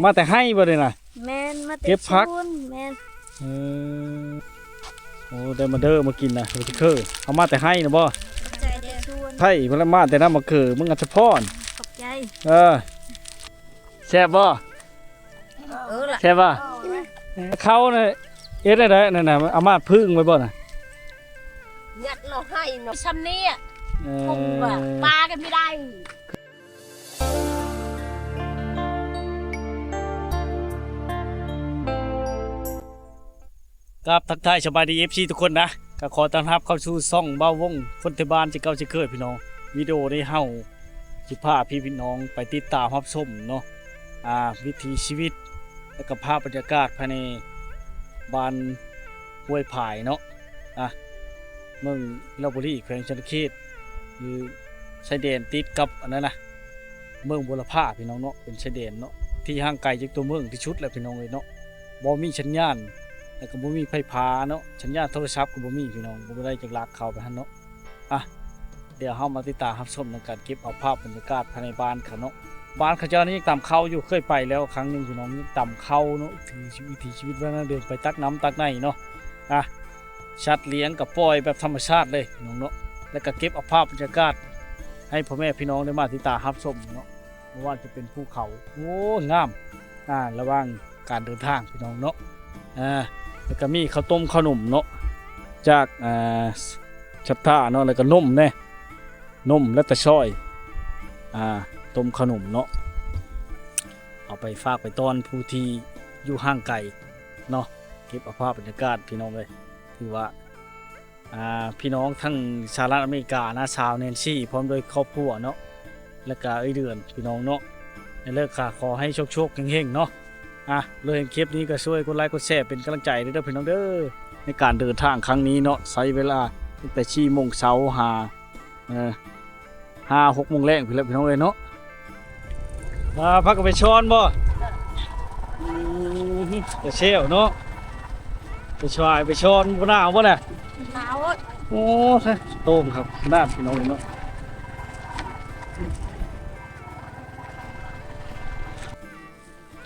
มาแต่ให้บ่เลยนะแมนมาแต่เก็บพักแมนเออโอ้ได้มาเด้อมากินนะมาคือเอามาแต่ให้นะบ่ใจเด้อชวนไผ่พลมาแต่น้ำมาคือมึงอัจฉพรขอบใจแซ่บบ่ล่ะแซ่บบ่เขาเนี่ยเอ็ดได้นั่นน่ะเอามาพึ่งไว้บ่น่ะยัดเราให้เนาะซ้ำนี่คงว่าปลากันไม่ได้ครับทักทายสบายดี FC ทุกคนนะก็ขอต้อนรับเข้าสู่ช่องเบ้าวงคนที่บ้านจะเก่าจะเกิดพี่น้องวิดีโอนี้เฮาสิพาพี่น้องไปติดตามรับชมเนาะวิถีชีวิตและก็ภาพบรรยากาศภายในบ้านห้วยผายเนาะเมืองลพบุรีแขวงชลเขตคือชายแดนติดกับอันนั้นนะเมืองบุรพาพี่น้องเนาะเป็นชายแดนเนาะที่ห่างไกลจากตัวเมืองที่ชุดแหละพี่น้องเลยเนาะบ่มีสัญญาณแล้วก็บ่มีไฟฟ้าเนาะสัญญาณโทรศัพท์ก็บ่มีพี่น้องบ่ได้จักลักเข้าไปหั่นเนาะเดี๋ยวเฮามาติดตามรับชมในการเก็บเอาภาพบรรยากาศภายในบ้านเขาเนาะบ้านเขาเจ้านี่ยังต่ำเข้าอยู่เคยไปแล้วครั้งนึงพี่น้องยังต่ำเข้าเนาะวิถีชีวิตว่าเดินไปตักน้ำตักในเนาะชัดเลี้ยงกับปล่อยแบบธรรมชาติเลยพี่น้องเนาะแล้วก็เก็บเอาภาพบรรยากาศให้พ่อแม่พี่น้องได้มาติดตามรับชมเนาะไม่ว่าจะเป็นภูเขาโอ้งามระหว่างการเดินทางพี่น้องเนาะแล้วก็มีข้าวต้มขนมเนาะจากชับท่าเนาะแล้วก็นมเนี่ยนมและตะช้อยต้มขนมเนาะเอาไปฝากไปต้อนผู้ที่อยู่ห่างไกลเนาะเก็บเอาภาพบรรยากาศพี่น้องเลยคือว่าพี่น้องทั้งสหรัฐอเมริกานะชาวแนนซี่พร้อมด้วยครอบครัวเนาะและก็เดือนพี่น้องเนาะในเลิกค่ะขอให้โชคเฮงๆเนาะเลยเห็นคลิปนี้ก็ช่วยกดไลค์กดแชร์เป็นกำลังใจด้วยเด้อพี่น้องเด้อในการเดินทางครั้งนี้เนาะใช้เวลาตั้งแต่4 โมงเช้า5-6 โมงแรงพี่น้องเลยเนาะพักกันไปช้อนบ่จะเชี่ยวเนาะไปชายไปช้อนบ่หนาวบ่เนี่ยหนาวโอ้โต้มครับน้าพี่น้องเนาะ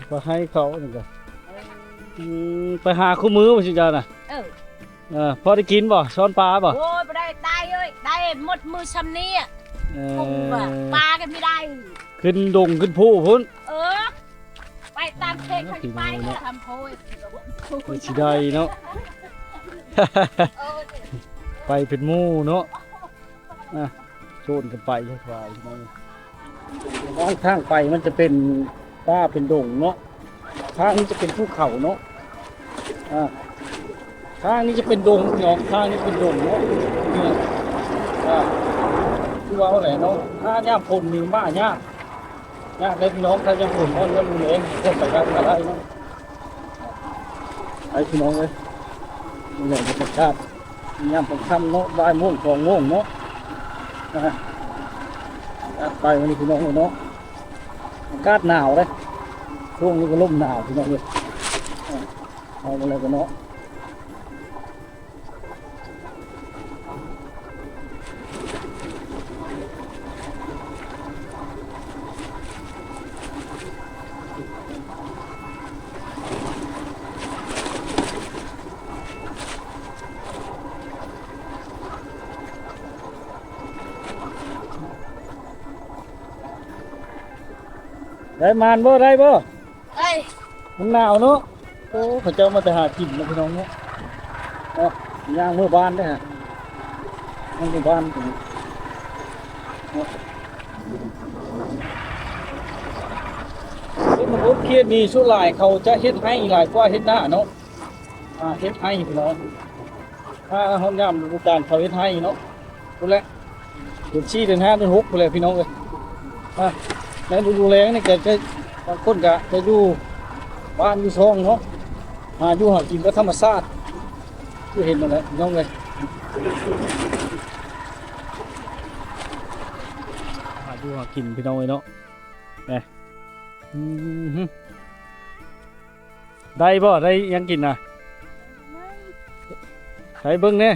ไปให้เขาหนึ่งกันไปหาคู่มือมาสิจ้าน่ะพอได้กินบ่ช้อนปลาบ่โอ้ยไม่ได้เลยได้หมดมือซ้ำนี่คงว่าปลากันไม่ได้ขึ้นดงขึ้นภูพุ่นไปตามเขตเขาไปทำโพยสิได้เนาะไปเป็นหมู่เนาะโซนกันไปใช่ไหมทางไปมันจะเป็นป่าเป็นดงเนาะทางนี้จะเป็นภูเขาเนาะทางนี้จะเป็นดงเนาะทางนี้เป็นดงเนาะคือว่าอะไรเนาะถ้าย่าฝนมีมากยากเลยพี่น้องถ้าย่าฝนเพราะเรื่องเองเรื่องไปกันอะไรเนาะไอ้พี่น้องเลยนี่แหละบรรยากาศย่ำผมทำเนาะบ่ายโมง2 โมงเนาะไปวันนี้พี่น้องเนาะอากาศหนาวเลยช่วงนี้ก็ลมหนาวพี่น้องเลยเอาอะไรกันเนาะได้มานบ่ได้บ่มันหนาวเนาะโอ้เขาเจ้ามาแต่หากินนะพี่น้องเนาะย่างเมื่อบ้านได้ฮะเมื่อบ้านมันโอเคดีช่วงหลายเขาจะเฮ็ดให้หลายกว่าเฮ็ดหน้าเนาะเฮ็ดให้พี่น้องถ้าห้องน้ำดูการเขาเฮ็ดให้เนาะดูแลเดือน4 เดือน 5 เดือน 6ไปเลยพี่น้องเลยแล้วดูแลนี่ก็จะบางคนก็จะอยู่บ้านอยู่ช่องเนาะอยู่หากินก็ธรรมชาติที่เห็นมาแล้วน้องเลยอยู่หากินพี่น้องเลยเนาะได้บ่ได้ยังกินนะใช้เบิ้งเนี่ย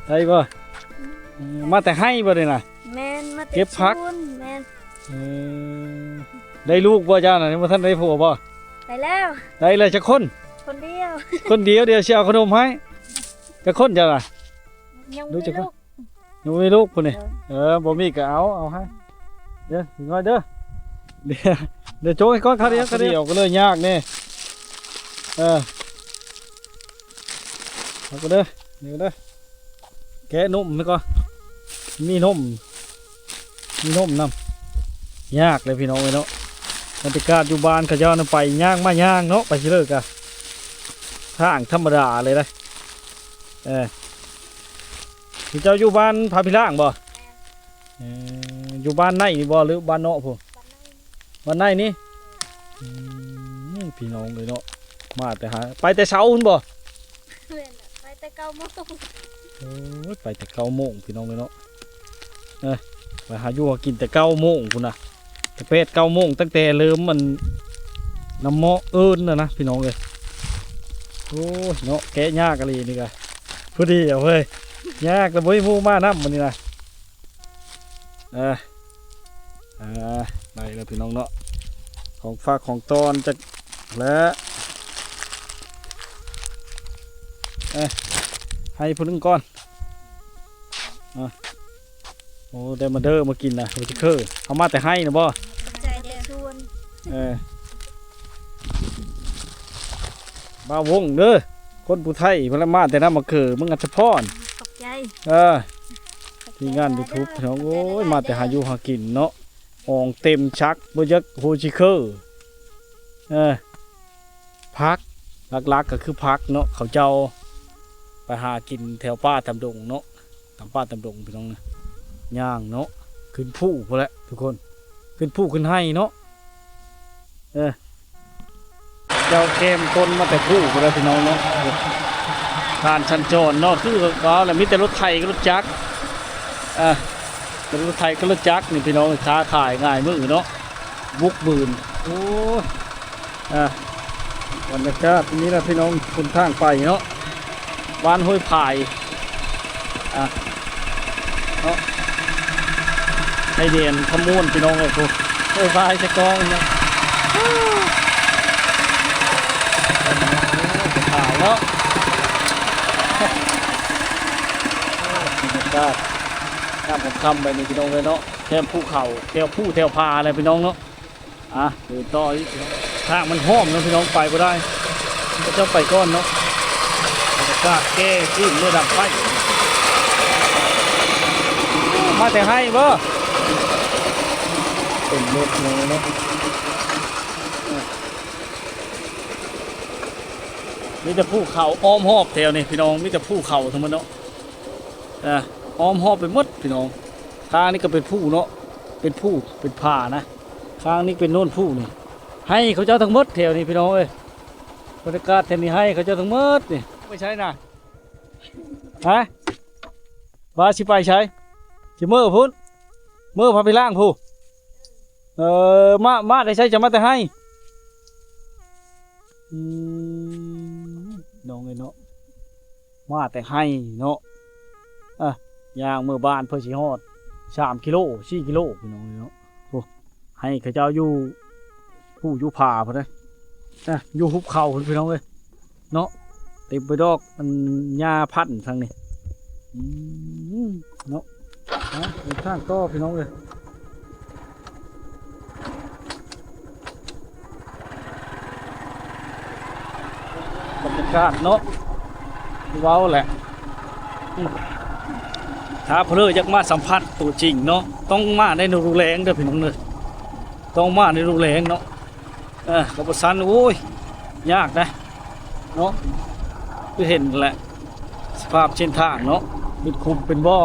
ได้บ่มาแต่ให้บ่เลยนะแมนมาเก็บพัก ได้ลูกบ่เจ้าน่ะยังบ่ทันได้ผัวบ่ ไปแล้ว ได้เลยจักคน คนเดียว คนเดียวเดี๋ยวสิเอาขนมให้จักคนเจ้าน่ะ ยัง รู้ ไม่ จัก ลูก ยังมีลูกพุ่นนี่บ่มีก็เอาให้เด้อน้อยเด้อเดี๋ยวโจกให้ก่อนคราวเดียวก็เลยยากนี่เอาก็เด้อนี่ก็เด้อแกะนมไปก่อนมีนมนำยากเลยพี่น้องเนาะบรรยากาศอยู่บ้านเขาเจ้านั่นไปย่างมาย่างเนาะไปสิเลิกอะทางธรรมดาเลยนะที่เจ้าอยู่บ้านพาพิล่างบ่อยู่บ้านไหนนี่บ่หรือบ้านเนาะพวกบ้านไหนนี่พี่น้องเลยเนาะมาแต่หาไปแต่เช้าคุณบ่ ไปแต่9 โมง ไปแต่9 โมงพี่น้องเลยเนาะไปหาอยู่หากินแต่9 โมงคุณนะแต่เป็ด9 โมงตั้งแต่เริ่มมันน้ำหม้อนะพี่น้องเลยโอ้ยเนาะแกะยากอะไรนี่กะพอดีเอาเว้ยยากแต่บ่มีหมู่มาน้ำมันนี่นะได้แล้วพี่น้องเนาะของฝากของตอนจะและให้พูดนึงก่อนโอ้ได้มาเด้อมากินนะมาจะเคยเอามาแต่ให้นะบ่ ใจเดียวชวน มาวงเด้อคนผู้ไทยพละมาแต่น้ำมาเกิดมึงอัจฉพร ขอบใจ ที่งานยูทูบเนาะโอ้ยมาแต่หาอยู่หากินเนาะอองเต็มชักบ่ยักโฮชิเคอร์พักลักๆก็คือพักเนาะเขาเจ้าไปหากินแถวป่าตำดงเนาะตามป่าตำดงพี่น้องนะย่างเนาะขึ้นผู้พอแล้วทุกคนขึ้นผู้ขึ้นให้เนาะเจ้าเกมต้นมาแต่ผู้พอแล้วพี่น้องเนาะการชันจรเนาะคือก็แล้วมีแต่รถไถกับรถจักรรถไถกับรถจักรนี่พี่น้องค้าขายง่ายมือเนาะบุกบืนโอ้บรรยากาศนี้นะพี่น้องคนทางไปเนาะบ้านห้วยพายเนาะให้เดียนขมูลพี่น้องเลยครูห้วยพายจะกองเนาะขาวเนาะบรรยากาศน้ำผมคำไปนี่พี่น้องเลยเนาะแถมภูเขาแถวผู้แถวพาอะไรพี่น้องเนาะเดินต่ออีกทางมันห้อมเนาะพี่น้องไปก็ได้ก็จะไปก้อนเนาะบรรยากาศแก้ขึ้นเมื่อดับไฟมาแต่ให้บ่เป็นรถเลยเนาะมีแต่ภูเขาอ้อมหอบแถวนี่พี่น้องมีแต่ภูเขาทั้งหมดเนาะอ้อมหอบไปหมดพี่น้องข้างนี้ก็เป็นภูเนาะเป็นภูเป็นผานะข้างนี้เป็นโน่นภูนี่ให้เขาเจ้าทั้งหมดแถวนี้พี่น้องเอ้ยบรรยากาศแถวนี้ให้เขาเจ้าทั้งหมดนี่ไม่ใช่นะบาสิไปใช้สิเมื่อพุ่นเมื่อพาไปล่างผู้มาได้ใช้จะมาแต่ให้น้องเนาะมาแต่ให้เนาะย่างเมื่อบ้านเพื่อสิฮอด3 กิโล4 กิโลพี่น้องเนาะโอ้ให้เขาเจ้าอยู่ผู้อยู่ผาพอได้อยู่หุบเขาพี่น้องเลยเนาะเต็มไปดอกมันหญ้าพันธุ์ทางนี้เนาะเป็นข้างก็พี่น้องเลยบรรยากาศเนาะว้าวแหละถ้าเพลอยากมาสัมผัสตัวจริงเนาะต้องมาในรูแรงเด้อพี่น้องเลยต้องมาในรูแรงเนาะกับบุษันโอ้ยยากนะเนาะคือเห็นแหละสภาพเช่นทางเนาะมีคุมเป็นบ่อ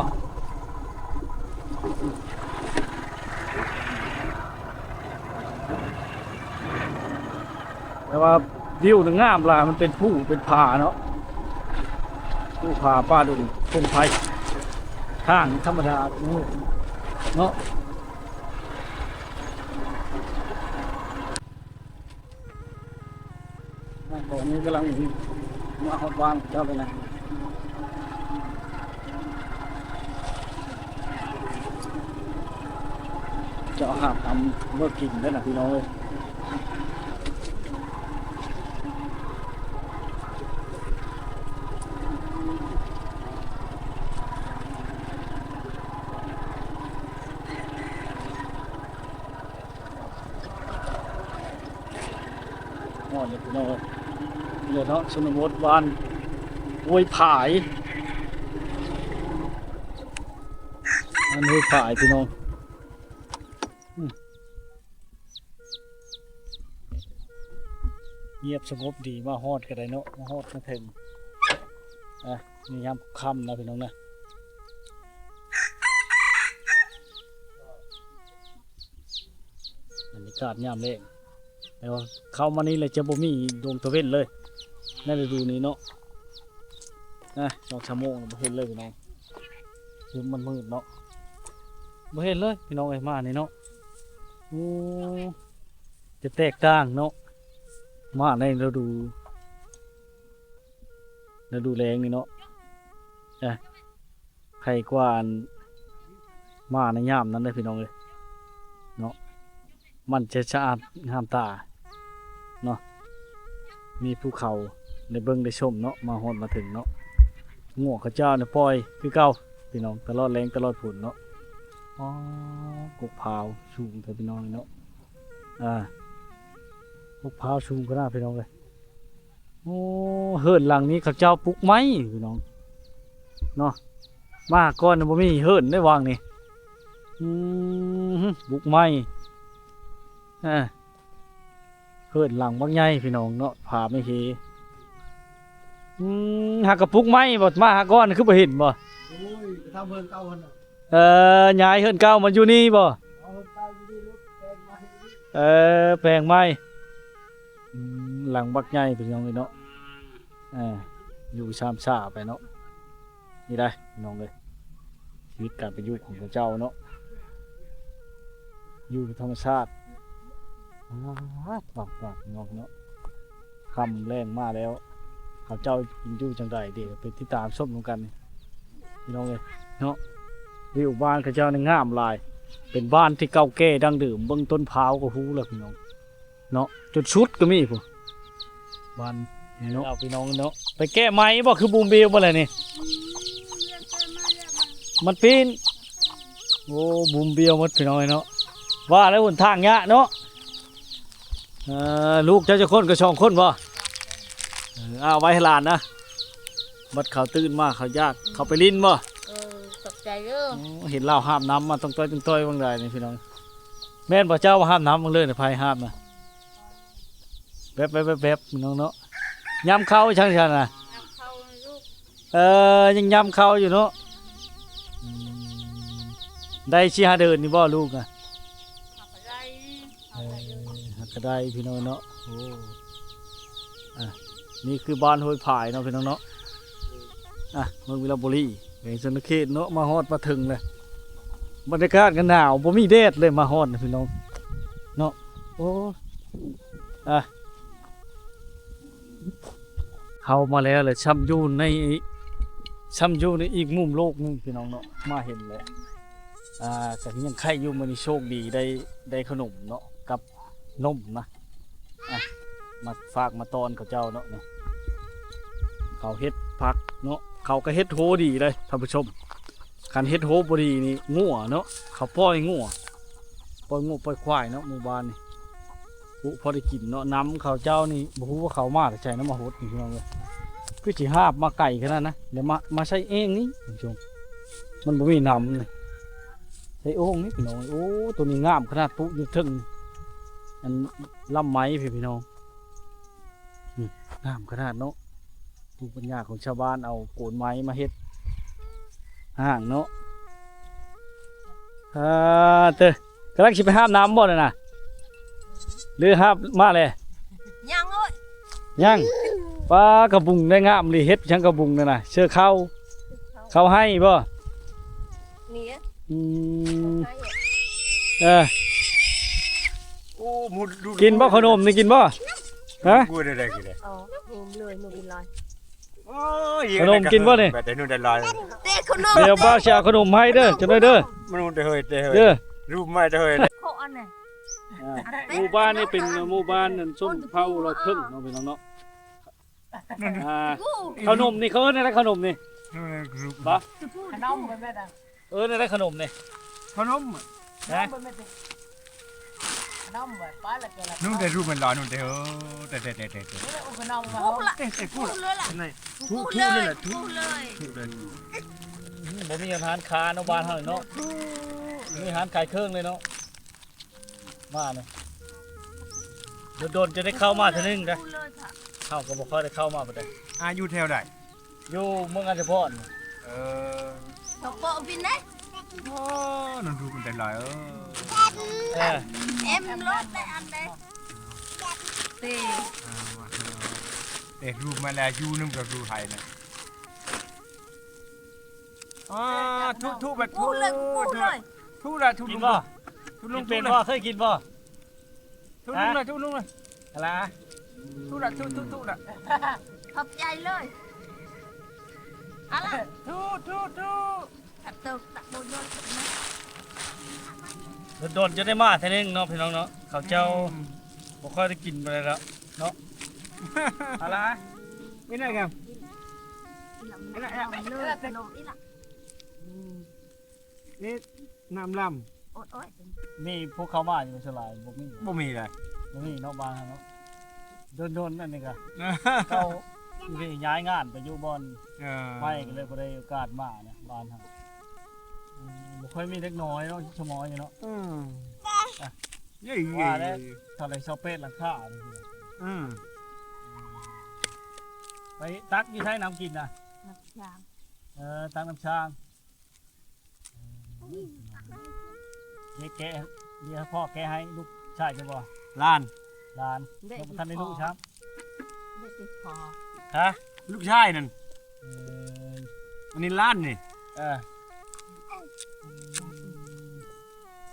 แต่ว่าวิวหนึ่งงามลามันเป็นผู้เป็นผาเนาะผู้ผาป่าดุพงไผ่ทางธรรมดาเนาะตอนนี้กำลังมาฮอดบ้านเจ้าไปนะ จะเอาหาบทำเมื่อกินได้นะพี่น้องเลยอ๋อเนี่ยพี่น้องเลยเนี่ยเนาะชนบทบ้านห้วยผายอันห้วยผายพี่น้องเงียบสงบดีมาฮอดกันได้เนาะมาฮอดมาถึงนี่ยามค่ำนะพี่น้องนะบรรยากาศยามแลงแต่ว่าเข้ามานี่เลยจะบ่มีดวงตะเวนเลยในฤดูนี้เนาะ2 ชั่วโมงบ่เห็นเลยพี่น้องคือมันมืดเนาะบ่เห็นเลยพี่น้องเอ้ยมานี่เนาะโอ้จะแตกต่างเนาะมาในฤดูแล้งนี่เนาะใครกว่ามาในยามนั้นเลยพี่น้องเลยเนาะมันจะสะอาดงามตาเนาะมีภูเขาในเบิ้งได้ชมเนาะมาฮอดมาถึงเนาะง่วงข้าเจ้าเนี่ยปล่อยคือเก่าพี่น้องตลอดแรงตลอดฝนเนาะกกพาวสูงเถอะพี่น้องเนาะกกพาวสูงก็น่าพี่น้องเลยโอ้เฮิรนหลังนี้ข้าเจ้าปลุกไม้พี่น้องเนาะมาก่อนบ่มีเฮิรนได้วางนี่ปลุกไม้เฮิรนหลังบางใหญ่พี่น้องเนาะผาไม่เฮหากกระปุกไม้บ่มาหาก้อนคือบ่เห็นบ่โอ้ยทำเพิ่นเก่าเพิ่นน่ะย้ายเฮิรนเก่ามันอยู่นี่บ่เอาเพิ่นเก่าอยู่นี่ลูกแปลงมาให้นี่แปลงไม้หลังบักใหญ่พี่น้องเลยเนาะอยู่ชามชาไปเนาะนี่ได้พี่น้องเลยชีวิตการเป็นอยู่ของพระเจ้าเนาะอยู่ธรรมชาติฝากน้องเนาะคำแรงมาแล้วเขาเจ้าอยู่จังใดเดี๋ยวไปติดตามชมกันพี่น้องเลยเนาะวิวบ้านเขาเจ้าในงามลายเป็นบ้านที่เก่าแก่ดั้งเดิมเบื้องต้นพร้าวก็ฮู้แล้วพี่น้องเนาะจุดชุดก็มีพวกบ้านเนาะเอาพี่น้องเนาะไปแก้ไม้บ่คือบูมเบลบ่อะไรนี่มันปีนโอ้บูมเบลหมดพี่น้องเนาะว่าแล้วหนทางเนี้ยเนาะลูกเจ้าจะคนก็2 คนบ่เอาไว้ให้หลานนะบัดเขาตื่นมาเขายากเขาไปลิ้นบ่ตกใจเด้อเห็นเล่าห้ามน้ำมาต้องต้อยบางใดนี่พี่น้องแม่นบ่เจ้าว่าห้ามน้ำบางเลยในภัยห้ามนะแบบพี่น้องเนาะย้ำเข้าช่างฉันน่ะยังย้ำเข้าอยู่เนาะได้ชี้หาเดินนี่บ่ลูกอ่ะก็ได้พี่น้องเนาะโอ้นี่คือบ้านห้วยผายเนาะพี่น้องเนาะเมืองวิลาบุรีแห่งชนเขตเนาะมาฮอดมาถึงเลยบรรยากาศกันหนาวบ่มีแดดเลยมาฮอดพี่น้องเนาะโอ้เข้ามาแล้วเลยช่ำอยู่ในอีกมุมโลกนึงพี่น้องเนาะมาเห็นเลยแต่ยังไข่อยู่มันนี่โชคดีได้ขนมเนาะกับนมนะมาฝากมาตอนกับเจ้าเนาะเนี่ยเขาเฮ็ดพักเนาะเขาก็เฮ็ดโหดีเลยท่านผู้ชมคันเฮ็ดโหบ่ดีนี่งัวเนาะเขาปล่อยงัวปล่อยควายเนาะหมู่บ้านนี่พอได้กินเนาะน้ำเขาเจ้านี่บ่ฮู้ว่าเขามาแต่ใจน้ำมาโหดพี่น้องเลยคือสิหาบมาไก่ขนาดนะเดี๋ยวมาใช้เองนี่ท่านผู้ชมมันบ่มีน้ำนี่ใช้โอ่งนี่พี่น้องโอ้ตัวนี้งามขนาดปุ๊อยู่ถึงอันลำไม้พี่น้องงามขนาดเนาะภูมิปัญญาของชาวบ้านเอาโกนไม้มาเฮ็ดห่างเนาะกำลังสิไปห้ามน้ำบ่เลยนะหรือห้ามมาเลยยังเอ้ยยังปลากระบุงได้งามเลยเฮ็ดช่างกระบุงนั่นน่ะเชื่อเข้าให้บ่นี่กินบ่ขนมนี่กินบ่ฮะขนมกินบ่นี่เดี๋ยวบ้าชาขนมให้เด้อจะได้เด้อมันเด้อเด้อ รูปมาเถอะ โคอันน่ะ หมู่บ้านนี่เป็นหมู่บ้านนั่นส้มเผาเราครึ่งเนาะพี่น้องเนาะขนมนี่เขาเอิ้นอะไรขนมนี่บ่ ขนมมันไม่ได้ เอิ้นอะไรขนมนี่ ขนม ฮะ มันไม่ได้ขนมแบบป้าละแกละ นู่นแต่รูปมันหล่อนู่นแต่แต่ นี่ขนมมา พูดละ พูด พูดเลยล่ะ ไหน พูดเลยพูดเลย บ่มีอาหารค้าเนาะบ้านเฮาเนาะมีอาหารขายเครื่องเลยเนาะมาเนาะโดนๆจะได้เข้ามาเทื่อนึงนะ พูดเลยค่ะ เข้าก็บ่ค่อยได้เข้ามาบ่ได้ อายุแถวใด อยู่เมืองอัญชัพร เออ ตบโปะวินได้ นั่นรูปมันแต่หล่อ เออ เอ็มรถได้อันได้ตี แต่รูปมันแล้วอยู่นึงกับรูปไทยนะทุบแบบ พูดเลยพูดเลย ทุบละทุบ กิ ลุ น ง บ่ ทุบ กิ ลุ น ง เป็นบ่เคยกินบ่ ทุบลุงเลยทุบลุงเลย อะไร ทุบละทุบละ ขอบใจเลยอะไร ทุบ ตัดตึกตัดโดนโยนนะ โดนๆจะได้มาเทื่อนึงเนาะพี่น้องเนาะเขาเจ้าบ่ค่อยได้กินไปแล้วเนาะอะไร ไม่ได้ครับ เลยขนมนี่ล่ะ นี่น้ำล โอ๊ย มีพวกเขามาอยู่สลายบ่มี ำบ่มีเลย บ่มีเนาะบ้านเฮาเนาะโดนๆนั่นนี่ก็เขาอยู่ที่ย้ายงานไปอยู่บ่อนไปก็เลยบ่ได้โอกาสมาเนี่ยบ้านเฮาบ่ค่อยมีเล็กน้อยเนาะชะมอยอยู่เนาะ เย้ ว่าแล้วเท่าไรเซาเป็ดหลังคานี่คือไปตักอยู่ไทยน้ำกินนะ นักยาง ตักน้ำช้างแกะเดี๋ยวพ่อแกะให้ลูกชายจะบ่ ล้าน หลานลูกท่านได้ลูกครับ ได้ติดคอ ฮะ ลูกชายนั่น เออ อันนี้ล้านนี่ เออ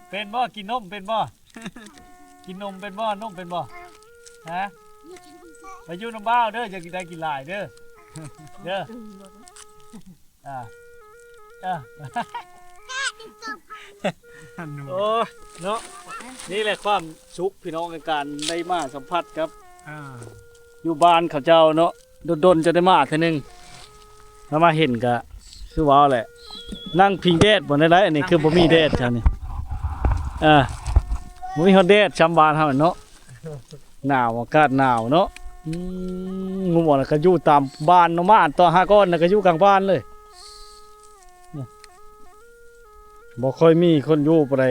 เป็นบ่กินนมเป็นบ่ กินนมเป็นบ่นมเป็นบ่ฮะไปอยู่น้ำบ้าวเด้อจะกินได้กินหลายเด้อเด้ออ่าโอ้เนาะนี่แหละความสุขพี่น้องในการได้มาสัมผัสครับอยู่บ้านเขาเจ้าเนาะโดนๆจะได้มาเท่อนึงแล้วมาเห็นก็คือว้าวแหละนั่งพิงแดดบนได้อันนี้คือบ่มีแดดเท่านี้บ่มีฮอดแดดชำบ้านเฮาเนาะหนาวอากาศหนาวเนาะงูบ่ล่ะก็อยู่ตามบ้านเนาะมาต่อ5ก้อนน่ะก็อยู่กลางบ้านเลยบ่ค่อยมีคนอยู่ปานใด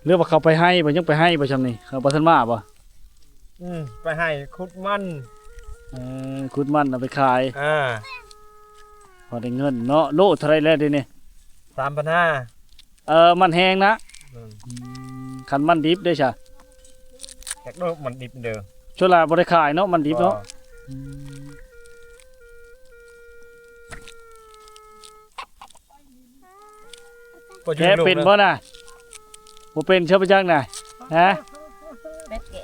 หรือว่าเขาไปให้บ่ยังไปให้บ่ซำนี่เขาบ่ทันมาบ่ ไปให้คุดมัน ขุดมันเอาไปขาย พอได้เงินเนาะโลเท่าไรแล้วเดี๋ยวนี้ 3,500 มันแห้งนะคันมันดิบได้ใช่ จากโลกมันดิบเด้อ ช่วงลาบ่ได้ขายเนาะมันดิบเนาะแกเป็นบ่น่ะบ่เป็นเชื่อไปจังน่ะฮะ เบ็ดแกะ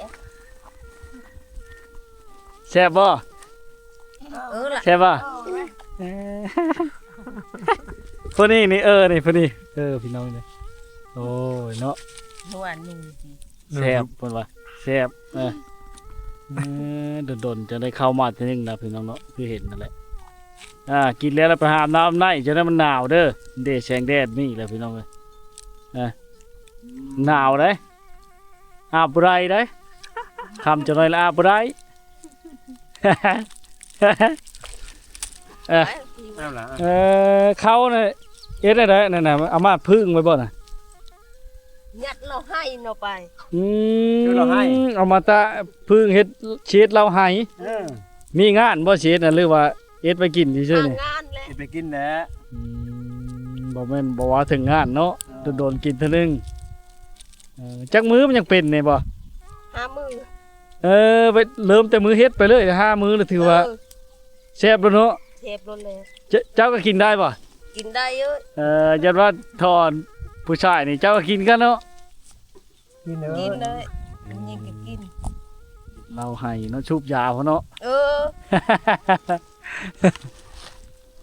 แซ่บบ่ ล่ะ แซ่บบ่พวกนี้นี่นี่พวกนี้พี่น้องนี่โอ้ยเนาะ หัวหนึ่งสิ แซ่บเพิ่นว่าแซ่บโดนๆจะได้เข้ามาทีนึงนะพี่น้องเนาะคือเห็นนั่นแหละกินแล้วไปหาน้ำในจะได้มันหนาวเด้อเดชแสงแดดนี่แหละพี่น้องเอ้ยหนาวเด้อาบไรเด้คำจะน้อยละอาบไรเขาเนี่ยเอ็ดได้นั่นน่ะเอามาพึ่งไว้บ่น่ะ ยัดเราให้เราไป เอามาตะพึ่งเฮ็ดเช็ดเราให้มีงานบ่เช็ดน่ะหรือว่าเอ็ดไปกินซื่อๆนี่ งานแหละ ไปกินแหละ บ่แม่นบ่ว่าถึงงานเนาะโดนกินเท่านึงจักมื้อมันยังเป็นนี่บ่ 5 มือ ไปเริ่มแต่มื้อเฮ็ดไปเลย5มื้อแล้วถือว่าแซ่บแล้วเนาะ เทปรถเลย เจ้าก็กินได้บ่ กินได้เยอะ ยันว่าทอนผู้ชายนี่เจ้าก็กินกันเนาะ กิน กินเลยมันยังก็กิน เราให้เนาะชุบยาเขาเนาะ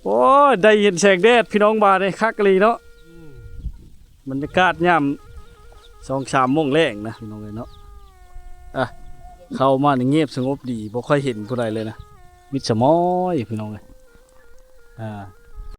โอ้ได้เห็นแสงแดดพี่น้องบาได้คักกะลีเนาะบรรยากาศยาม 2-3 โมงแรงนะพี่น้องเอ้ยเนาะอ่ะเข้ามานี่เงียบสงบดีบ่ค่อยเห็นผู้ใดเลยนะมิดสมอยพี่น้องเอ้ย